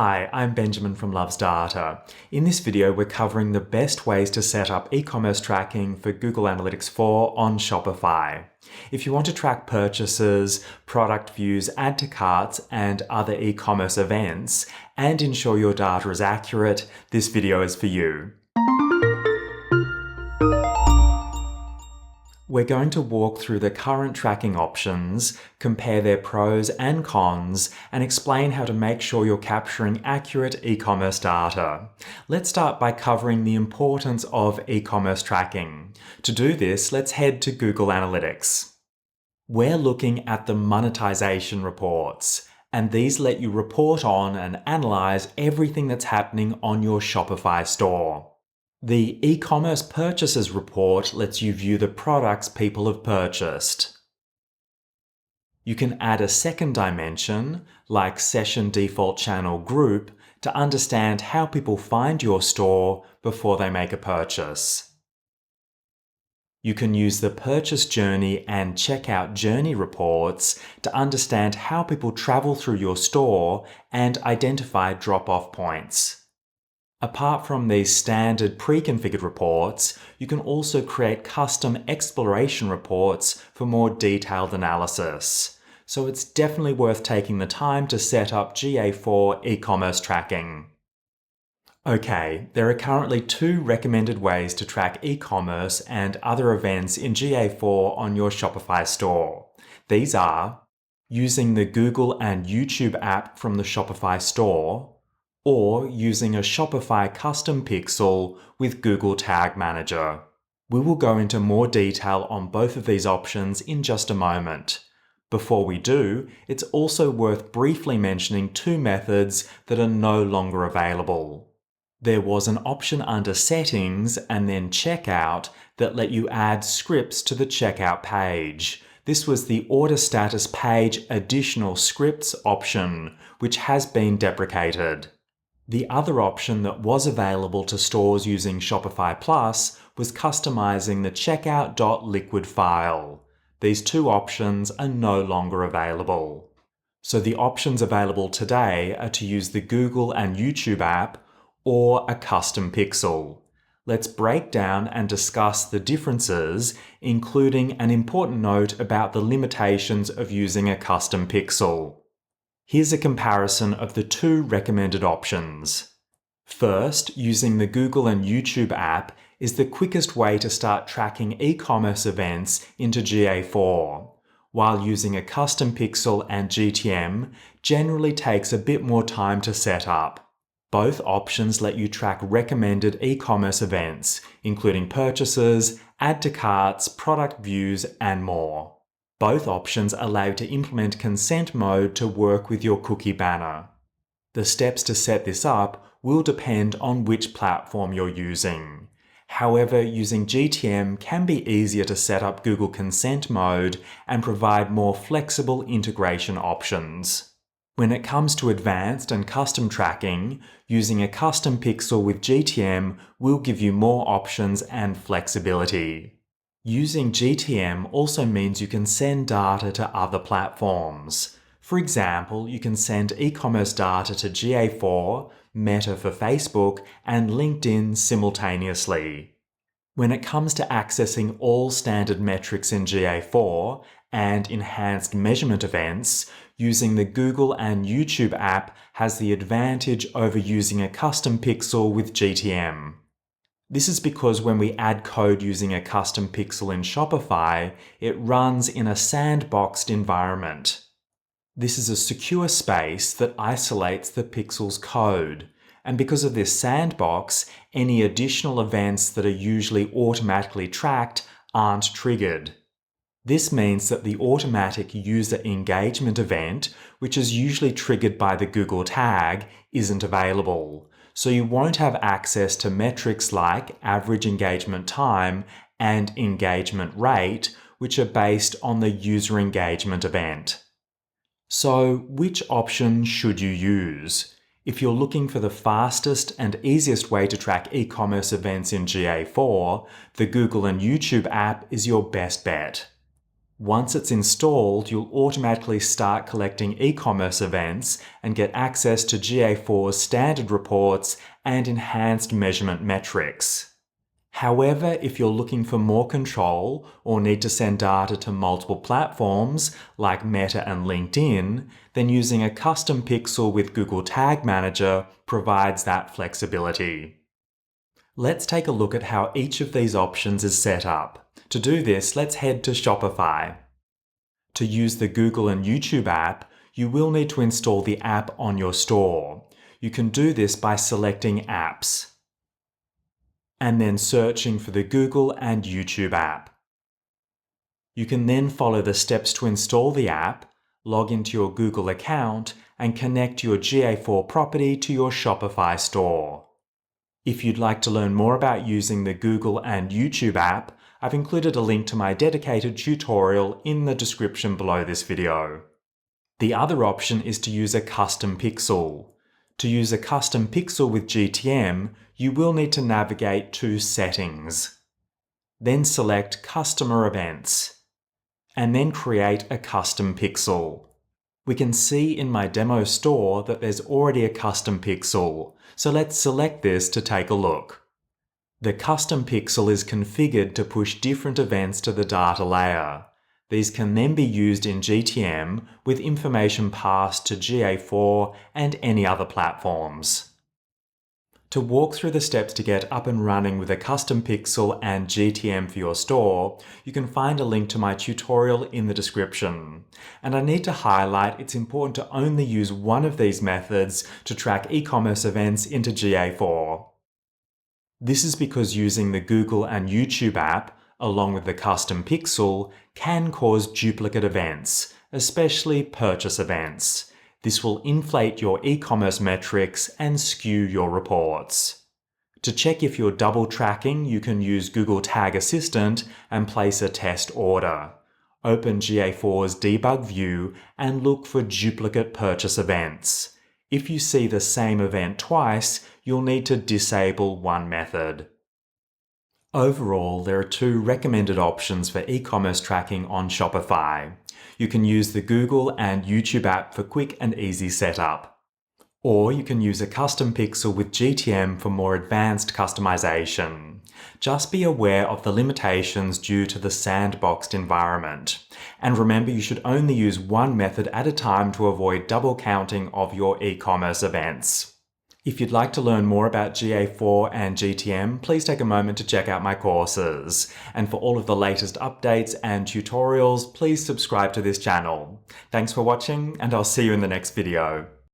Hi, I'm Benjamin from Loves Data. In this video, we're covering the best ways to set up e-commerce tracking for Google Analytics 4 on Shopify. If you want to track purchases, product views, add to carts, and other e-commerce events, and ensure your data is accurate, this video is for you. We're going to walk through the current tracking options, compare their pros and cons, and explain how to make sure you're capturing accurate e-commerce data. Let's start by covering the importance of e-commerce tracking. To do this, let's head to Google Analytics. We're looking at the monetization reports, and these let you report on and analyze everything that's happening on your Shopify store. The e-commerce purchases report lets you view the products people have purchased. You can add a second dimension, like Session Default Channel Group, to understand how people find your store before they make a purchase. You can use the purchase journey and checkout journey reports to understand how people travel through your store and identify drop-off points. Apart from these standard pre-configured reports, you can also create custom exploration reports for more detailed analysis. So it's definitely worth taking the time to set up GA4 e-commerce tracking. Okay, there are currently 2 recommended ways to track e-commerce and other events in GA4 on your Shopify store. These are using the Google and YouTube app from the Shopify store, or using a Shopify Custom Pixel with Google Tag Manager. We will go into more detail on both of these options in just a moment. Before we do, it's also worth briefly mentioning 2 methods that are no longer available. There was an option under Settings and then Checkout that let you add scripts to the checkout page. This was the Order Status Page Additional Scripts option, which has been deprecated. The other option that was available to stores using Shopify Plus was customizing the checkout.liquid file. These 2 options are no longer available. So the options available today are to use the Google and YouTube app or a custom pixel. Let's break down and discuss the differences, including an important note about the limitations of using a custom pixel. Here's a comparison of the 2 recommended options. First, using the Google and YouTube app is the quickest way to start tracking e-commerce events into GA4, while using a custom pixel and GTM generally takes a bit more time to set up. Both options let you track recommended e-commerce events, including purchases, add to carts, product views, and more. Both options allow you to implement consent mode to work with your cookie banner. The steps to set this up will depend on which platform you're using. However, using GTM can be easier to set up Google Consent mode and provide more flexible integration options. When it comes to advanced and custom tracking, using a custom pixel with GTM will give you more options and flexibility. Using GTM also means you can send data to other platforms. For example, you can send e-commerce data to GA4, Meta for Facebook, and LinkedIn simultaneously. When it comes to accessing all standard metrics in GA4 and enhanced measurement events, using the Google and YouTube app has the advantage over using a custom pixel with GTM. This is because when we add code using a custom pixel in Shopify, it runs in a sandboxed environment. This is a secure space that isolates the pixel's code, and because of this sandbox, any additional events that are usually automatically tracked aren't triggered. This means that the automatic user engagement event, which is usually triggered by the Google tag, isn't available. So you won't have access to metrics like average engagement time and engagement rate, which are based on the user engagement event. So which option should you use? If you're looking for the fastest and easiest way to track e-commerce events in GA4, the Google and YouTube app is your best bet. Once it's installed, you'll automatically start collecting e-commerce events and get access to GA4's standard reports and enhanced measurement metrics. However, if you're looking for more control or need to send data to multiple platforms like Meta and LinkedIn, then using a custom pixel with Google Tag Manager provides that flexibility. Let's take a look at how each of these options is set up. To do this, let's head to Shopify. To use the Google and YouTube app, you will need to install the app on your store. You can do this by selecting Apps, and then searching for the Google and YouTube app. You can then follow the steps to install the app, log into your Google account, and connect your GA4 property to your Shopify store. If you'd like to learn more about using the Google and YouTube app, I've included a link to my dedicated tutorial in the description below this video. The other option is to use a custom pixel. To use a custom pixel with GTM, you will need to navigate to Settings. Then select Customer Events, and then create a custom pixel. We can see in my demo store that there's already a custom pixel, so let's select this to take a look. The custom pixel is configured to push different events to the data layer. These can then be used in GTM with information passed to GA4 and any other platforms. To walk through the steps to get up and running with a custom pixel and GTM for your store, you can find a link to my tutorial in the description. And I need to highlight it's important to only use one of these methods to track e-commerce events into GA4. This is because using the Google and YouTube app, along with the custom pixel, can cause duplicate events, especially purchase events. This will inflate your e-commerce metrics and skew your reports. To check if you're double tracking, you can use Google Tag Assistant and place a test order. Open GA4's debug view and look for duplicate purchase events. If you see the same event twice, you'll need to disable one method. Overall, there are two recommended options for e-commerce tracking on Shopify. You can use the Google and YouTube app for quick and easy setup. Or you can use a custom pixel with GTM for more advanced customization. Just be aware of the limitations due to the sandboxed environment. And remember, you should only use one method at a time to avoid double counting of your e-commerce events. If you'd like to learn more about GA4 and GTM, please take a moment to check out my courses. And for all of the latest updates and tutorials, please subscribe to this channel. Thanks for watching, and I'll see you in the next video.